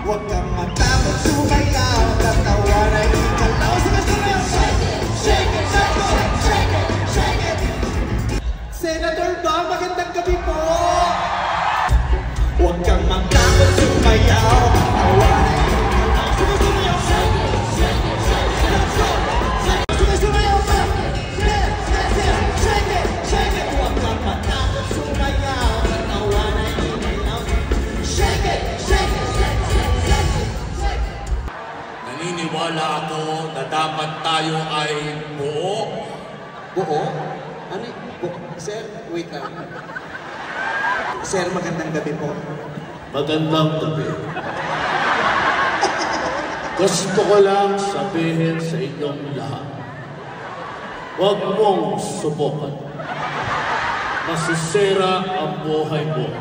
Huwag kang matakot sumayaw, katawa na ikalaw. Sumasayaw! Shake it, shake it, shake it, shake it, shake it. Senator Bang, magandang gabi po! Huwag kang matakot sumayaw, katawa na ikalaw. Sumasayaw! Shake it, shake it, shake it, let's go! Sumasayaw! Shake it, shake it. Huwag kang matakot sumayaw, katawa na ikalaw. Shake it, shake it, shake it, shake it, shake it. Naniniwala ako na dapat tayo ay buo. Buo? Ano yung buo? Sir, wait lang. Sir, magandang gabi po. Magandang gabi. Gusto ko lang sabihin sa inyong lahat, huwag mong subukan. Masisira ang buhay mo.